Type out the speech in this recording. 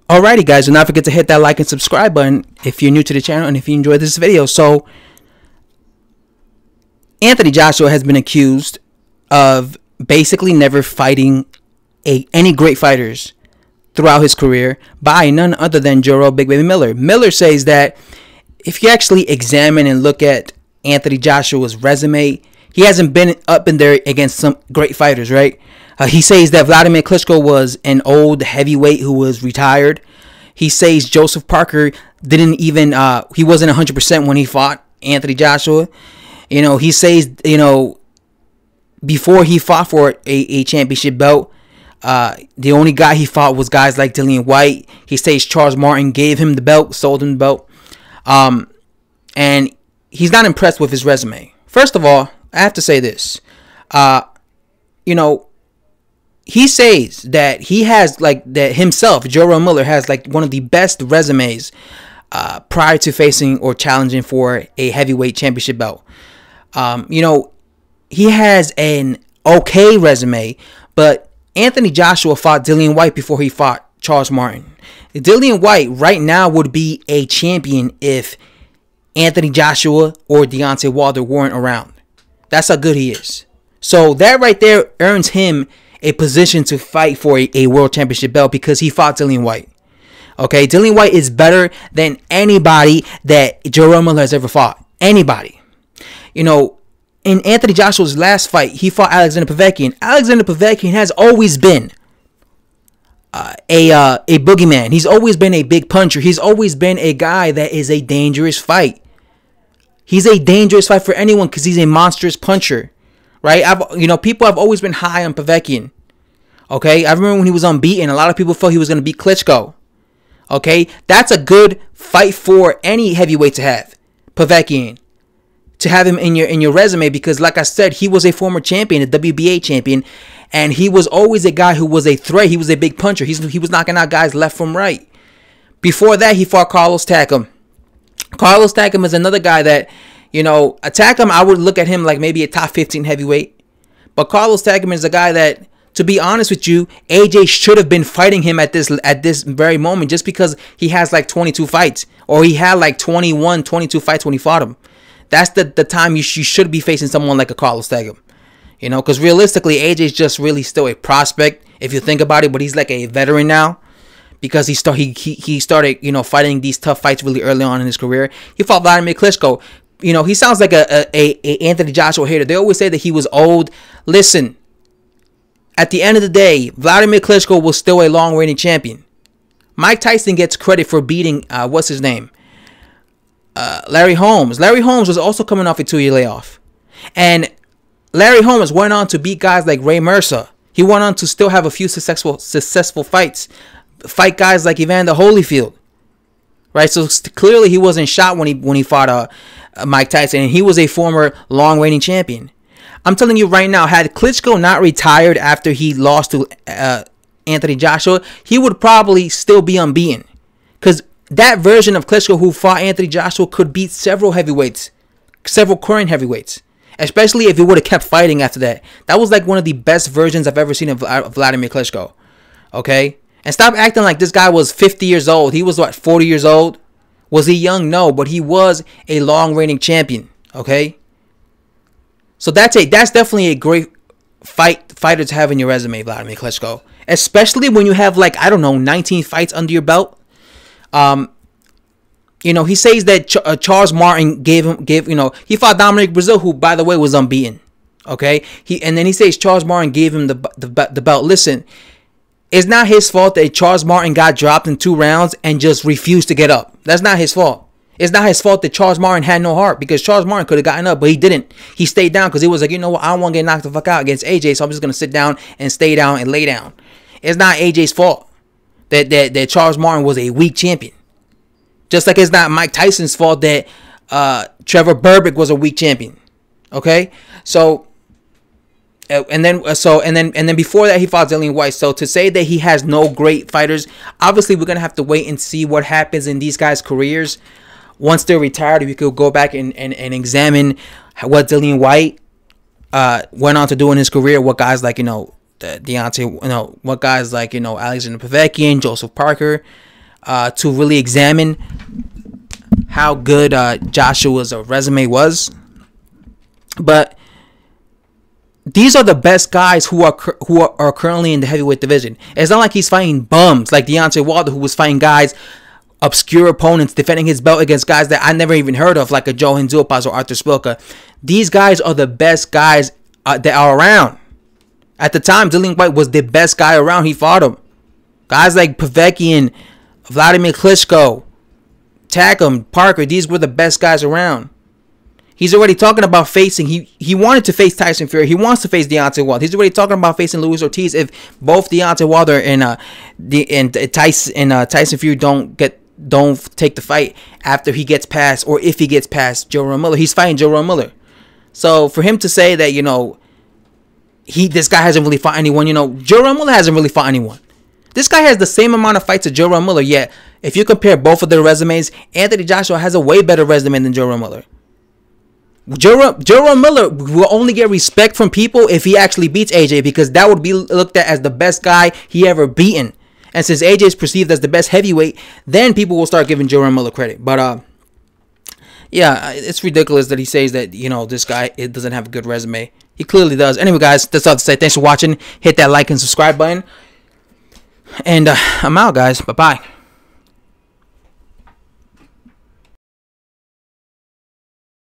Alrighty, guys, do not forget to hit that like and subscribe button if you're new to the channel and if you enjoyed this video. So, Anthony Joshua has been accused of basically never fighting any great fighters throughout his career by none other than Jarrell Big Baby Miller. Miller says that if you actually examine and look at Anthony Joshua's resume, he hasn't been up in there against some great fighters, right? He says that Vladimir Klitschko was an old heavyweight who was retired. He says Joseph Parker didn't even, he wasn't 100% when he fought Anthony Joshua. You know, he says, you know, before he fought for a championship belt, the only guy he fought was guys like Dillian White. He says Charles Martin gave him the belt, sold him the belt. And he's not impressed with his resume. First of all, I have to say this. You know, he says that he has, like, that himself, Jarrell Miller, has like one of the best resumes prior to facing or challenging for a heavyweight championship belt. You know, he has an okay resume, but Anthony Joshua fought Dillian White before he fought Charles Martin. Dillian White right now would be a champion if Anthony Joshua or Deontay Wilder weren't around. That's how good he is. So that right there earns him a position to fight for a world championship belt because he fought Dillian White. Okay, Dillian White is better than anybody that Jarrell Miller has ever fought. Anybody. You know, in Anthony Joshua's last fight, he fought Alexander Povetkin. Alexander Povetkin has always been a boogeyman. He's always been a big puncher. He's always been a guy that is a dangerous fight. He's a dangerous fight for anyone because he's a monstrous puncher. Right? You know, people have always been high on Povetkin. Okay? I remember when he was unbeaten, a lot of people felt he was going to beat Klitschko. Okay? That's a good fight for any heavyweight to have. Povetkin. To have him in your resume because, like I said, he was a former champion, a WBA champion, and he was always a guy who was a threat. He was a big puncher. He was knocking out guys left from right. Before that, he fought Carlos Takam. Carlos Takam is another guy that, you know, Takam, I would look at him like maybe a top 15 heavyweight. But Carlos Takam is a guy that, to be honest with you, AJ should have been fighting him at this very moment just because he has like 22 fights. Or he had like 21, 22 fights when he fought him. That's the time you should be facing someone like a Carlos Takam. You know, because realistically, AJ's just really still a prospect if you think about it. But he's like a veteran now because he started, you know, fighting these tough fights really early on in his career. He fought Vladimir Klitschko. You know, he sounds like a Anthony Joshua hater. They always say that he was old. Listen, at the end of the day, Vladimir Klitschko was still a long-reigning champion. Mike Tyson gets credit for beating, what's his name? Larry Holmes. Larry Holmes was also coming off a 2-year layoff. And Larry Holmes went on to beat guys like Ray Mercer. He went on to still have a few successful fights. Fight guys like Evander Holyfield. Right? So clearly he wasn't shot when he fought Mike Tyson. And he was a former long-reigning champion. I'm telling you right now, had Klitschko not retired after he lost to Anthony Joshua, he would probably still be unbeaten. Because that version of Klitschko who fought Anthony Joshua could beat several heavyweights, several current heavyweights, especially if he would have kept fighting after that. That was like one of the best versions I've ever seen of Vladimir Klitschko. Okay? And stop acting like this guy was 50 years old. He was, what, 40 years old? Was he young? No, but he was a long-reigning champion. Okay? So that's definitely a great fighter to have in your resume, Vladimir Klitschko. Especially when you have, like, I don't know, 19 fights under your belt. You know, he says that Charles Martin gave you know, he fought Dominic Brazil, who, by the way, was unbeaten. Okay? And then he says Charles Martin gave him the belt. Listen, it's not his fault that Charles Martin got dropped in 2 rounds and just refused to get up. That's not his fault. It's not his fault that Charles Martin had no heart because Charles Martin could have gotten up, but he didn't. He stayed down because he was like, you know what, I don't want to get knocked the fuck out against AJ, so I'm just going to sit down and stay down and lay down. It's not AJ's fault that Charles Martin was a weak champion. Just like it's not Mike Tyson's fault that Trevor Berbick was a weak champion. Okay? So and then before that he fought Dillian White. So to say that he has no great fighters, obviously we're gonna have to wait and see what happens in these guys' careers once they're retired. We could go back and examine what Dillian White went on to do in his career. What guys like, you know, Deontay, you know, what guys like, you know, Alexander Povetkin, Joseph Parker, to really examine how good Joshua's resume was. But these are the best guys who are currently in the heavyweight division. It's not like he's fighting bums like Deontay Wilder, who was fighting guys, obscure opponents, defending his belt against guys that I never even heard of, like a Joe Duhaupas or Arthur Spilka. These guys are the best guys that are around. At the time, Dillian Whyte was the best guy around. He fought him. Guys like Povetkin, Vladimir Klitschko, Takam, Parker, these were the best guys around. He's already talking about facing. He wanted to face Tyson Fury. He wants to face Deontay Wilder. He's already talking about facing Luis Ortiz if both Deontay Wilder and Tyson Fury don't take the fight after he gets past, or if he gets past Jarrell Miller. He's fighting Jarrell Miller. So for him to say that, you know, this guy hasn't really fought anyone, you know, Jarrell Miller hasn't really fought anyone. This guy has the same amount of fights as Jarrell Miller, yet if you compare both of their resumes, Anthony Joshua has a way better resume than Jarrell Miller. Jarrell Miller will only get respect from people if he actually beats AJ, because that would be looked at as the best guy he ever beaten. And since AJ is perceived as the best heavyweight, then people will start giving Jarrell Miller credit. But yeah, it's ridiculous that he says that, you know, this guy, it doesn't have a good resume. He clearly does. Anyway, guys, that's all to say. Thanks for watching. Hit that like and subscribe button. And I'm out, guys. Bye-bye.